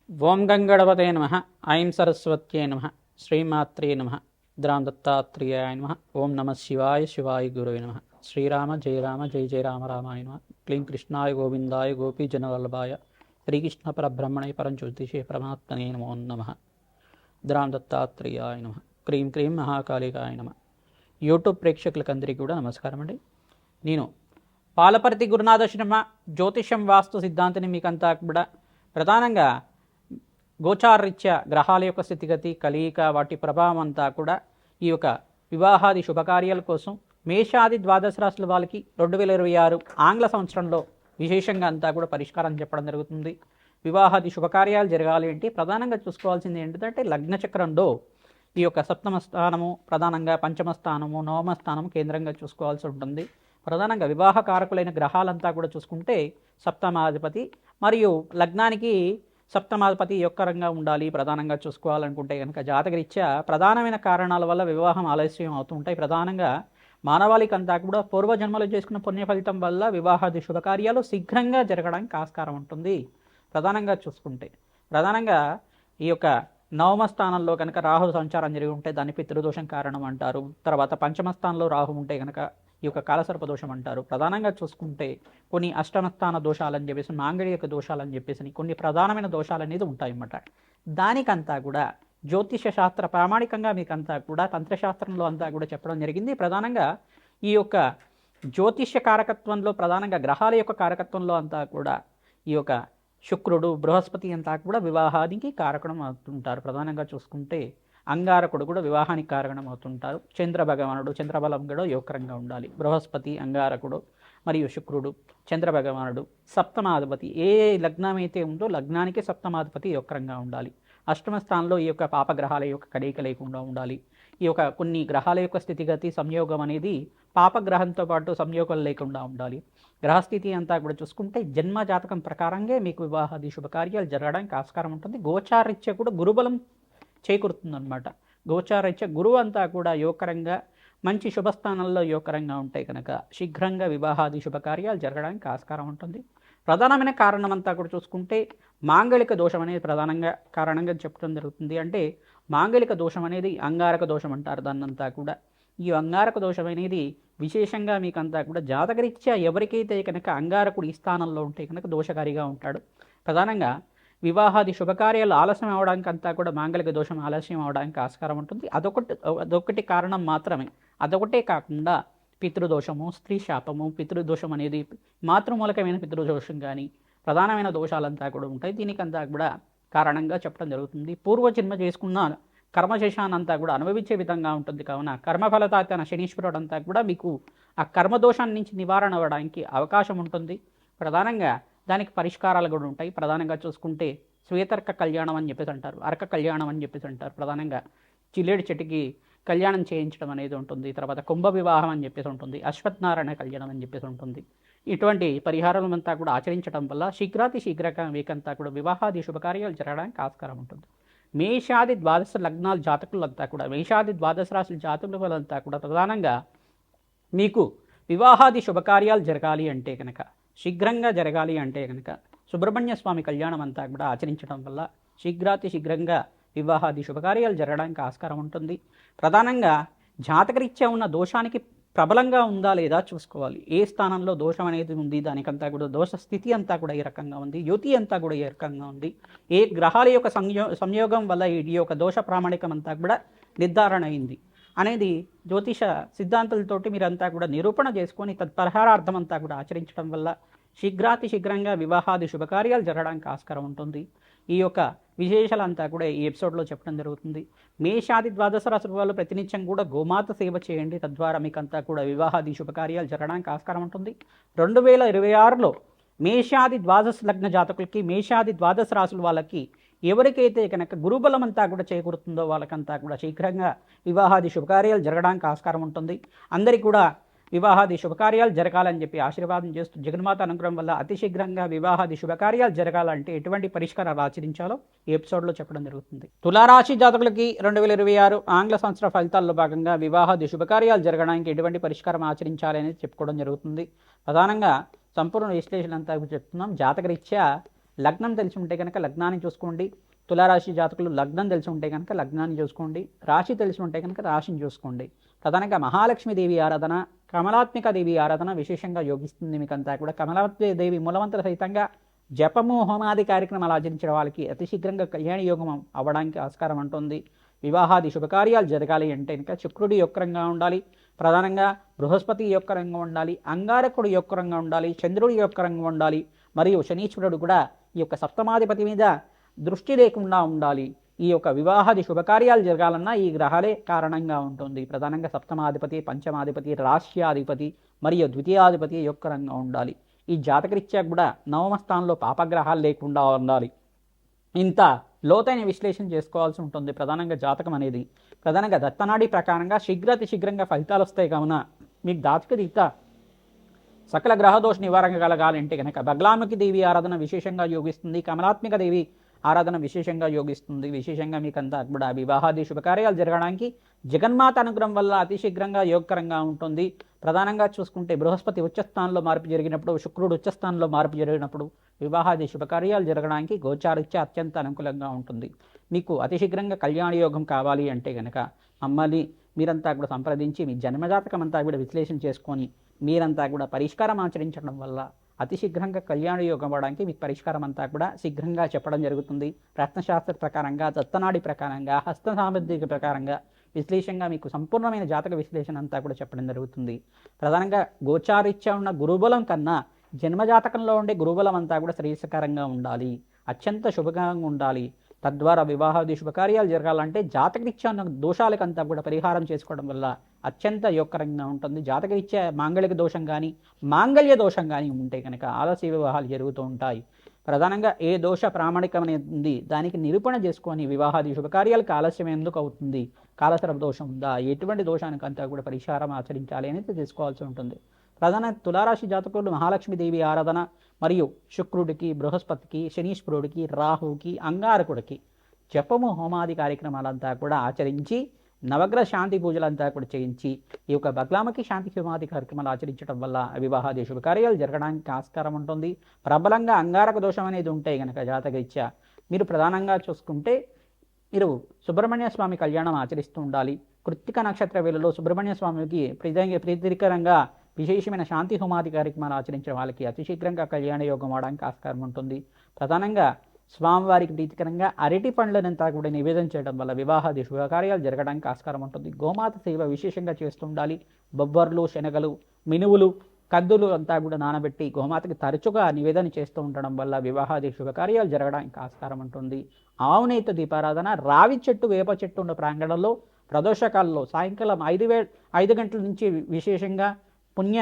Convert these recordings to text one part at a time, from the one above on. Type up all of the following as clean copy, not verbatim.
ఓం గంగణపతే నమః. ఐం సరస్వత్యే నమః. శ్రీమాత్రే నమః. ద్రాం దత్తాత్రేయాయ నమః. ఓం నమః శివాయ శివాయ గురవే నమః. శ్రీరామ జయ రామ జయ జయ రామ రామాయ నమః. క్లీం కృష్ణాయ గోవిందాయ గోపీజనవల్లభాయ శ్రీకృష్ణ పరబ్రహ్మణే పరంజ్యోతిషే పరమాత్మనే నమో నమః. ద్రాం దత్తాత్రేయాయ నమః. క్రీం క్రీం మహాకాళికాయ నమః. యూట్యూబ్ ప్రేక్షకులకందరికీ కూడా నమస్కారం అండి. నేను పాలపర్తి గురునాథ శర్మ జ్యోతిషం వాస్తు సిద్ధాంతిని మీకంతా కూడా ప్రధానంగా గోచారరీత్యా గ్రహాల యొక్క స్థితిగతి కలయిక వాటి ప్రభావం అంతా కూడా ఈ యొక్క వివాహాది శుభకార్యాల కోసం మేషాది ద్వాదశ రాశుల వాళ్ళకి 2026 ఆంగ్ల సంవత్సరంలో విశేషంగా అంతా కూడా పరిష్కారం చెప్పడం జరుగుతుంది. వివాహాది శుభకార్యాలు జరగాలి అంటే ప్రధానంగా చూసుకోవాల్సింది ఏంటంటే లగ్న చక్రంలో ఈ యొక్క సప్తమ స్థానము ప్రధానంగా పంచమ స్థానము నవమ స్థానము కేంద్రంగా చూసుకోవాల్సి ఉంటుంది. ప్రధానంగా వివాహ కారకులైన గ్రహాలంతా కూడా చూసుకుంటే సప్తమాధిపతి మరియు లగ్నానికి సప్తమాధిపతి యొక్కరంగా ఉండాలి. ప్రధానంగా చూసుకోవాలనుకుంటే కనుక జాతకరీత్యా ప్రధానమైన కారణాల వల్ల వివాహం ఆలస్యం అవుతుంటాయి. ప్రధానంగా మానవాళికి అంతా కూడా పూర్వజన్మలు చేసుకున్న పుణ్య ఫలితం వల్ల వివాహాది శుభకార్యాలు శీఘ్రంగా జరగడానికి ఆస్కారం ఉంటుంది. ప్రధానంగా చూసుకుంటే ప్రధానంగా ఈ యొక్క నవమ స్థానంలో కనుక రాహు సంచారం జరిగి ఉంటే దాన్ని పితృదోషం కారణం అంటారు. తర్వాత పంచమ స్థానంలో రాహు ఉంటే కనుక ఈ యొక్క కాలసర్ప దోషం అంటారు. ప్రధానంగా చూసుకుంటే కొన్ని అష్టమస్థాన దోషాలని చెప్పేసి మాంగళ్యక దోషాలని చెప్పేసి కొన్ని ప్రధానమైన దోషాలు అనేది ఉంటాయన్నమాట. దానికంతా కూడా జ్యోతిష శాస్త్ర ప్రామాణికంగా మీకంతా కూడా తంత్రశాస్త్రంలో అంతా కూడా చెప్పడం జరిగింది. ప్రధానంగా ఈ యొక్క జ్యోతిష కారకత్వంలో ప్రధానంగా గ్రహాల యొక్క కారకత్వంలో అంతా కూడా ఈ యొక్క శుక్రుడు బృహస్పతి అంతా కూడా వివాహానికి కారకణం అవుతుంటారు. ప్రధానంగా చూసుకుంటే అంగారకుడు కూడా వివాహానికి కారణం అవుతుంటారు. చంద్ర భగవానుడు చంద్రబలం కూడా యోగకరంగా ఉండాలి. బృహస్పతి అంగారకుడు మరియు శుక్రుడు చంద్ర భగవానుడు సప్తమాధిపతి ఏ లగ్నం అయితే ఉందో లగ్నానికి సప్తమాధిపతి యోగకరంగా ఉండాలి. అష్టమ స్థానంలో ఈ యొక్క పాపగ్రహాల యొక్క కలయిక లేకుండా ఉండాలి. ఈ యొక్క కొన్ని గ్రహాల యొక్క స్థితిగతి సంయోగం అనేది పాపగ్రహంతో పాటు సంయోగం లేకుండా ఉండాలి. గ్రహస్థితి అంతా కూడా చూసుకుంటే జన్మ జాతకం ప్రకారంగా మీకు వివాహాది శుభకార్యాలు జరగడానికి ఆస్కారం ఉంటుంది. గోచారీత్యా కూడా గురుబలం చేకూరుతుందన్నమాట. గోచారీత్యా గురువు అంతా కూడా యోగకరంగా మంచి శుభస్థానంలో యోగకరంగా ఉంటాయి కనుక శీఘ్రంగా వివాహాది శుభకార్యాలు జరగడానికి ఆస్కారం ఉంటుంది. ప్రధానమైన కారణం అంతా కూడా చూసుకుంటే మాంగళిక దోషం అనేది ప్రధానంగా కారణంగా చెప్పడం జరుగుతుంది. అంటే మాంగళిక దోషం అనేది అంగారక దోషం అంటారు దాన్నంతా కూడా. ఈ అంగారక దోషం అనేది విశేషంగా మీకంతా కూడా జాతకరీత్యా ఎవరికైతే కనుక అంగారకుడు ఈ స్థానంలో ఉంటే కనుక దోషకారిగా ఉంటాడు. ప్రధానంగా వివాహాది శుభకార్యాలు ఆలస్యం అవడానికి అంతా కూడా మాంగళిక దోషం ఆలస్యం అవడానికి ఆస్కారం ఉంటుంది. అదొకటి కారణం మాత్రమే. అదొకటే కాకుండా పితృదోషము స్త్రీ శాపము పితృదోషం అనేది మాతృమూలకమైన పితృదోషం కానీ ప్రధానమైన దోషాలంతా కూడా ఉంటాయి. దీనికంతా కూడా కారణంగా చెప్పడం జరుగుతుంది. పూర్వజన్మ చేసుకున్న కర్మశేషానంతా కూడా అనుభవించే విధంగా ఉంటుంది. కావున కర్మఫలతాతన శనీశ్వరుడు అంతా కూడా మీకు ఆ కర్మదోషాన్ని నుంచి నివారణ అవ్వడానికి అవకాశం ఉంటుంది. ప్రధానంగా దానికి పరిష్కారాలు కూడా ఉంటాయి. ప్రధానంగా చూసుకుంటే శ్వేతర్క కళ్యాణం అని చెప్పేసి అంటారు, అర్క కళ్యాణం అని చెప్పేసి అంటారు. ప్రధానంగా చిల్లేడు చెట్టుకి కళ్యాణం చేయించడం అనేది ఉంటుంది. తర్వాత కుంభ వివాహం అని చెప్పేసి ఉంటుంది, అశ్వత్థనారాయణ కళ్యాణం అని చెప్పేసి ఉంటుంది. ఇటువంటి పరిహారాలంతా కూడా ఆచరించడం వల్ల శీఘ్రంగా మీకంతా కూడా వివాహాది శుభకార్యాలు జరగడానికి ఆస్కారం ఉంటుంది. మేషాది ద్వాదశ లగ్నాల జాతకులంతా కూడా మేషాది ద్వాదశ రాశుల జాతకులంతా కూడా ప్రధానంగా మీకు వివాహాది శుభకార్యాలు జరగాలి అంటే కనుక శీఘ్రంగా జరగాలి అంటే కనుక సుబ్రహ్మణ్య స్వామి కళ్యాణం అంతా కూడా ఆచరించడం వల్ల శీఘ్రంగా వివాహాది శుభకార్యాలు జరగడానికి ఆస్కారం ఉంటుంది. ప్రధానంగా జాతకరీత్యా ఉన్న దోషానికి ప్రబలంగా ఉందా లేదా చూసుకోవాలి. ఏ స్థానంలో దోషం అనేది ఉంది దానికంతా కూడా దోష స్థితి అంతా కూడా ఏ రకంగా ఉంది, యుతి అంతా కూడా ఏ రకంగా ఉంది, ఏ గ్రహాల యొక్క సంయోగం వల్ల ఈ యొక్క దోష ప్రామాణికం అంతా కూడా నిర్ధారణ అయింది అనేది జ్యోతిష సిద్ధాంతాలతోటి మీరంతా కూడా నిరూపణ చేసుకొని తత్పరిహారార్థం అంతా కూడా ఆచరించడం వల్ల శీఘ్రంగా వివాహాది శుభకార్యాలు జరగడానికి ఆస్కారం ఉంటుంది. ఈ యొక్క విశేషాలంతా కూడా ఈ ఎపిసోడ్లో చెప్పడం జరుగుతుంది. మేషాది ద్వాదశ రాశుల వాళ్ళు ప్రతినిత్యం కూడా గోమాత సేవ చేయండి. తద్వారా మీకంతా కూడా వివాహాది శుభకార్యాలు జరగడానికి ఆస్కారం ఉంటుంది. 2026లో మేషాది ద్వాదశ లగ్న జాతకులకి మేషాది ద్వాదశ రాశుల వాళ్ళకి ఎవరికైతే కనుక గురుబలం అంతా కూడా చేకూరుతుందో వాళ్ళకంతా కూడా శీఘ్రంగా వివాహాది శుభకార్యాలు జరగడానికి ఆస్కారం ఉంటుంది. అందరికీ కూడా వివాహాది శుభకార్యాలు జరగాలని చెప్పి ఆశీర్వాదం చేస్తూ జగన్మాత అనుగ్రహం వల్ల అతి శీఘ్రంగా వివాహాది శుభకార్యాలు జరగాలంటే ఎటువంటి పరిష్కారాలు ఆచరించాలో ఈ ఎపిసోడ్లో చెప్పడం జరుగుతుంది. తులారాశి జాతకులకి 2026 ఆంగ్ల సంవత్సర ఫలితాల్లో భాగంగా వివాహాది శుభకార్యాలు జరగడానికి ఎటువంటి పరిష్కారం ఆచరించాలి అనేది చెప్పుకోవడం జరుగుతుంది. ప్రధానంగా సంపూర్ణ విశ్లేషణ అంతా చెప్తున్నాం. జాతకరీత్యా లగ్నం తెలిసి ఉంటే కనుక లగ్నాన్ని చూసుకోండి. తులారాశి జాతకులు లగ్నం తెలిసి ఉంటే కనుక లగ్నాన్ని చూసుకోండి. రాశి తెలిసి ఉంటే కనుక రాశిని చూసుకోండి. ప్రధానంగా మహాలక్ష్మీదేవి ఆరాధన, కమలాత్మిక దేవి ఆరాధన విశేషంగా యోగిస్తుంది. మీకంతా కూడా కమలాత్మిక దేవి మూలమంత్ర సహితంగా జపము హోమాది కార్యక్రమాలు ఆచరించిన వాళ్ళకి అతి శీఘ్రంగా కళ్యాణ యోగం అవ్వడానికి ఆస్కారం ఉంటుంది. వివాహాది శుభకార్యాలు జరగాలి అంటే కనుక శుక్రుడి యొక్కరంగా ఉండాలి, ప్రధానంగా బృహస్పతి యొక్కరంగా ఉండాలి, అంగారకుడు యొక్కరంగా ఉండాలి, చంద్రుడి యొక్కరంగా ఉండాలి, మరియు శనీశ్వరుడు కూడా ఈ యొక్క సప్తమాధిపతి మీద దృష్టి లేకుండా ఉండాలి. ఈ యొక్క వివాహాది శుభకార్యాలు జరగాలన్నా ఈ గ్రహాలే కారణంగా ఉంటుంది. ప్రధానంగా సప్తమాధిపతి, పంచమాధిపతి, రాష్ట్రాధిపతి మరియు ద్వితీయాధిపతి యొక్కరంగా ఉండాలి. ఈ జాతకరీత్యా కూడా నవమ స్థానంలో పాపగ్రహాలు లేకుండా ఉండాలి. ఇంత లోతైన విశ్లేషణ చేసుకోవాల్సి ఉంటుంది. ప్రధానంగా జాతకం అనేది ప్రధానంగా దత్తనాడి ప్రకారంగా శీఘ్రాతి శీఘ్రంగా ఫలితాలు వస్తాయి. కావున మీకు జాతకరీత్యా సకల గ్రహదోష నివారణ కలగాలంటే కనుక బగలాముఖి దేవి ఆరాధన విశేషంగా యోగిస్తుంది. కమలాత్మిక దేవి ఆరాధన విశేషంగా యోగిస్తుంది. విశేషంగా మీకంతా కూడా వివాహాది శుభకార్యాలు జరగడానికి జగన్మాత అనుగ్రహం వల్ల అతి శీఘ్రంగా యోగకరంగా ఉంటుంది. ప్రధానంగా చూసుకుంటే బృహస్పతి ఉచ్చస్థానంలో మార్పు జరిగినప్పుడు, శుక్రుడు ఉచ్చస్థానంలో మార్పు జరిగినప్పుడు వివాహాది శుభకార్యాలు జరగడానికి గోచారీత్యా అత్యంత అనుకూలంగా ఉంటుంది. మీకు అతి శీఘ్రంగా కళ్యాణ యోగం కావాలి అంటే కనుక మమ్మల్ని మీరంతా కూడా సంప్రదించి మీ జన్మజాతకం అంతా కూడా విశ్లేషణ చేసుకొని మీరంతా కూడా పరిష్కారం ఆచరించడం వల్ల అతి శీఘ్రంగా కళ్యాణ యోగం అవ్వడానికి మీకు పరిష్కారం అంతా కూడా శీఘ్రంగా చెప్పడం జరుగుతుంది. రత్నశాస్త్ర ప్రకారంగా, దత్తనాడి ప్రకారంగా, హస్త సామర్థ్య ప్రకారంగా విశ్లేషంగా మీకు సంపూర్ణమైన జాతక విశ్లేషణ అంతా కూడా చెప్పడం జరుగుతుంది. ప్రధానంగా గోచారీత్యా ఉన్న గురుబలం కన్నా జన్మజాతకంలో ఉండే గురుబలం అంతా కూడా శ్రేయస్కరంగా ఉండాలి, అత్యంత శుభంగా ఉండాలి. తద్వారా వివాహాది శుభకార్యాలు జరగాలంటే జాతకరీత్యా ఉన్న దోషాలకంతా కూడా పరిహారం చేసుకోవడం వల్ల అత్యంత యోగకరంగా ఉంటుంది. జాతకరీత్యా మాంగళిక దోషం కానీ మాంగళ్య దోషం కానీ ఉంటే కనుక ఆలస్య వివాహాలు జరుగుతూ ఉంటాయి. ప్రధానంగా ఏ దోష ప్రామాణికమైనది దానికి నిరూపణ చేసుకొని వివాహాది శుభకార్యాలకు ఆలస్యం ఎందుకు అవుతుంది, కాలసర్ప దోషం ఉందా, ఎటువంటి దోషానికి అంతా కూడా పరిహారం ఆచరించాలి అనేది తెలుసుకోవాల్సి ఉంటుంది. ప్రధాన తులారాశి జాతకులు మహాలక్ష్మీదేవి ఆరాధన మరియు శుక్రుడికి, బృహస్పతికి, శనీశ్వరుడికి, రాహుకి, అంగారకుడికి జపము హోమాది కార్యక్రమాలంతా కూడా ఆచరించి నవగ్రహ శాంతి పూజలంతా కూడా చేయించి ఈ యొక్క బగ్లామకి శాంతి హోమాది కార్యక్రమాలు ఆచరించడం వల్ల వివాహాది శుభకార్యాలు జరగడానికి ఆస్కారం ఉంటుంది. ప్రబలంగా అంగారక దోషం అనేది ఉంటే కనుక జాతకరీత్యా మీరు ప్రధానంగా చూసుకుంటే మీరు సుబ్రహ్మణ్య స్వామి కళ్యాణం ఆచరిస్తూ ఉండాలి. కృత్తిక నక్షత్ర వేళలో సుబ్రహ్మణ్య స్వామికి ప్రీతికరంగా విశేషమైన శాంతి హోమాది కార్యక్రమాలు ఆచరించిన వాళ్ళకి అతి శీఘ్రంగా కళ్యాణ యోగం అవడానికి ఆస్కారం ఉంటుంది. ప్రధానంగా స్వామివారికి ప్రీతికరంగా అరటి పండ్లనంతా కూడా నివేదన చేయడం వల్ల వివాహాది శుభకార్యాలు జరగడానికి ఆస్కారం ఉంటుంది. గోమాత సేవ విశేషంగా చేస్తూ ఉండాలి. బొబ్బర్లు, శనగలు, మినువులు, కద్దులు అంతా కూడా నానబెట్టి గోమాతకి తరచుగా నివేదన చేస్తూ ఉండడం వల్ల వివాహాది శుభకార్యాలు జరగడానికి ఆస్కారం ఉంటుంది. ఆవునేత దీపారాధన, రావి చెట్టు, వేప చెట్టు ఉన్న ప్రాంగణంలో ప్రదోషకాలలో సాయంకాలం 5 గంటల నుంచి విశేషంగా పుణ్య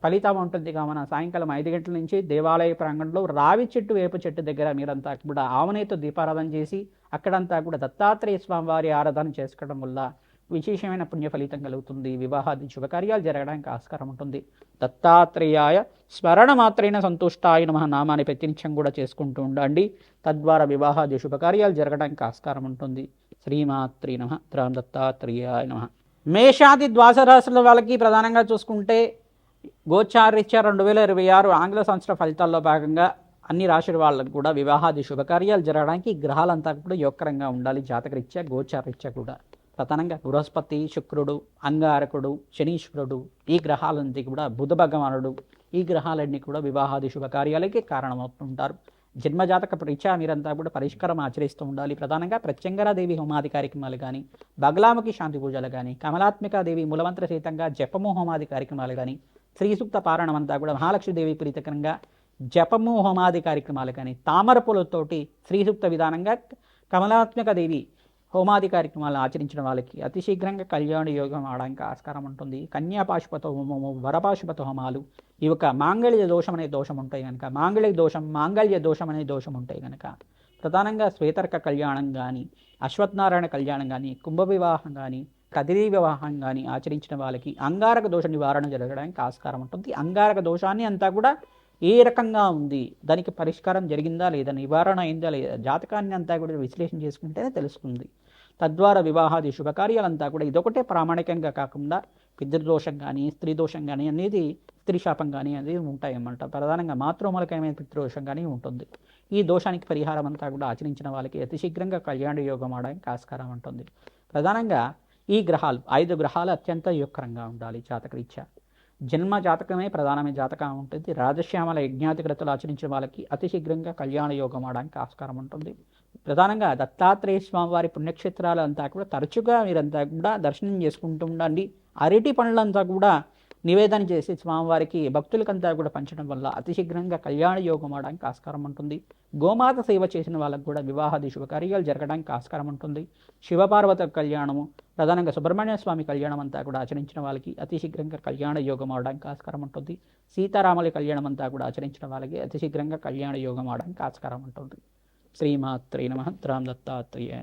ఫలితం ఉంటుంది. కావున సాయంకాలం 5 గంటల నుంచి దేవాలయ ప్రాంగణంలో రావి చెట్టు, వేప చెట్టు దగ్గర మీరంతా కూడా ఆవునేతో దీపారాధన చేసి అక్కడంతా కూడా దత్తాత్రేయ స్వామి వారి ఆరాధన చేసుకోవడం వల్ల విశేషమైన పుణ్య ఫలితం కలుగుతుంది. వివాహాది శుభకార్యాలు జరగడానికి ఆస్కారం ఉంటుంది. దత్తాత్రేయాయ స్మరణ మాత్రైన సంతుష్టాయ నమః నామాన్ని ప్రతినిత్యం కూడా చేసుకుంటూ ఉండండి. తద్వారా వివాహాది శుభకార్యాలు జరగడానికి ఆస్కారం ఉంటుంది. శ్రీమాత్రే నమః. రామ్ దత్తాత్రేయాయ నమః. మేషాది ద్వాదశ రాశుల వాళ్ళకి ప్రధానంగా చూసుకుంటే గోచారీత్యా 2026 ఆంగ్ల సంవత్సర ఫలితాల్లో భాగంగా అన్ని రాశుల వాళ్ళకు కూడా వివాహాది శుభకార్యాలు జరగడానికి గ్రహాలంతా కూడా యోగకరంగా ఉండాలి. జాతకరీత్యా గోచారీత్యా కూడా ప్రధానంగా బృహస్పతి, శుక్రుడు, అంగారకుడు, శనీశ్వరుడు, ఈ గ్రహాలన్నీ కూడా బుధ భగవానుడు, ఈ గ్రహాలన్నీ కూడా వివాహాది శుభకార్యాలకి కారణమవుతుంటారు. జన్మజాతక రీత్యా మీరంతా కూడా పరిష్కారం ఆచరిస్తూ ఉండాలి. ప్రధానంగా ప్రత్యంగరాదేవి హోమాది కార్యక్రమాలు కానీ, బగలాముఖి శాంతి పూజలు కానీ, కమలాత్మికాదేవి మూలమంత్ర సహితంగా జపము హోమాది కార్యక్రమాలు కానీ, శ్రీసూక్త పారాయణం అంతా కూడా మహాలక్ష్మీదేవి ప్రీతికరంగా జపము హోమాది కార్యక్రమాలు కానీ, తామర పూలతోటి శ్రీసూక్త విధానంగా కమలాత్మికాదేవి హోమాది కార్యక్రమాలు ఆచరించిన వాళ్ళకి అతి శీఘ్రంగా కళ్యాణ యోగం అవడానికి ఆస్కారం ఉంటుంది. కన్యాపాశుపత హోమము, వరపాశుపత హోమాలు, ఈ యొక్క మాంగళ్య దోషం అనే దోషం ఉంటాయి కనుక మాంగళ్య దోషం అనే దోషం ఉంటాయి కనుక ప్రధానంగా శ్వేతర్క కళ్యాణం కానీ, అశ్వత్థనారాయణ కళ్యాణం కానీ, కుంభ వివాహం కానీ, కదిరి వివాహం కానీ ఆచరించిన వాళ్ళకి అంగారక దోష నివారణ జరగడానికి ఆస్కారం ఉంటుంది. అంగారక దోషాన్ని అంతా కూడా ఏ రకంగా ఉంది, దానికి పరిష్కారం జరిగిందా లేదా, నివారణ అయిందా లేదా, జాతకాన్ని అంతా కూడా విశ్లేషణ చేసుకుంటేనే తెలుస్తుంది. తద్వారా వివాహాది శుభకార్యాలంతా కూడా ఇదొకటే ప్రామాణికంగా కాకుండా పితృదోషం కానీ, స్త్రీ దోషం కానీ అనేది, స్త్రీ శాపం కానీ అనేది ఉంటాయి అన్నమాట. ప్రధానంగా మాతృమూలకమైన పితృదోషం కానీ ఉంటుంది. ఈ దోషానికి పరిహారం అంతా కూడా ఆచరించిన వాళ్ళకి అతి శీఘ్రంగా కళ్యాణ యోగం అవడానికి ఆస్కారం ఉంటుంది. ప్రధానంగా ఈ గ్రహాలు 5 గ్రహాలు అత్యంత యోగకరంగా ఉండాలి జాతకరీత్యా. జన్మ జాతకమే ప్రధానమైన జాతకం ఉంటుంది. రాజశ్యామల యజ్ఞాతిగ్రతలు ఆచరించిన వాళ్ళకి అతి శీఘ్రంగా కళ్యాణ యోగం అవడానికి ఆస్కారం ఉంటుంది. ప్రధానంగా దత్తాత్రేయ స్వామి వారి పుణ్యక్షేత్రాలు అంతా కూడా తరచుగా మీరంతా కూడా దర్శనం చేసుకుంటూ ఉండండి. అరటి పండ్లంతా కూడా నివేదన చేసి స్వామివారికి భక్తులకంతా కూడా పంచడం వల్ల అతి శీఘ్రంగా కళ్యాణ యోగం అవడానికి ఆస్కారం ఉంటుంది. గోమాత సేవ చేసిన వాళ్ళకు కూడా వివాహాది శుభకార్యాలు జరగడానికి ఆస్కారం ఉంటుంది. శివపార్వత కళ్యాణము, ప్రధానంగా సుబ్రహ్మణ్య స్వామి కళ్యాణం అంతా కూడా ఆచరించిన వాళ్ళకి అతి శీఘ్రంగా కళ్యాణ యోగం అవడానికి ఆస్కారం ఉంటుంది. సీతారాముల కళ్యాణం అంతా కూడా ఆచరించిన వాళ్ళకి అతి శీఘ్రంగా కళ్యాణ యోగం అవడానికి ఆస్కారం ఉంటుంది. శ్రీమాత్రే నమః. రామ్ దత్తాత్రేయాయ నమః.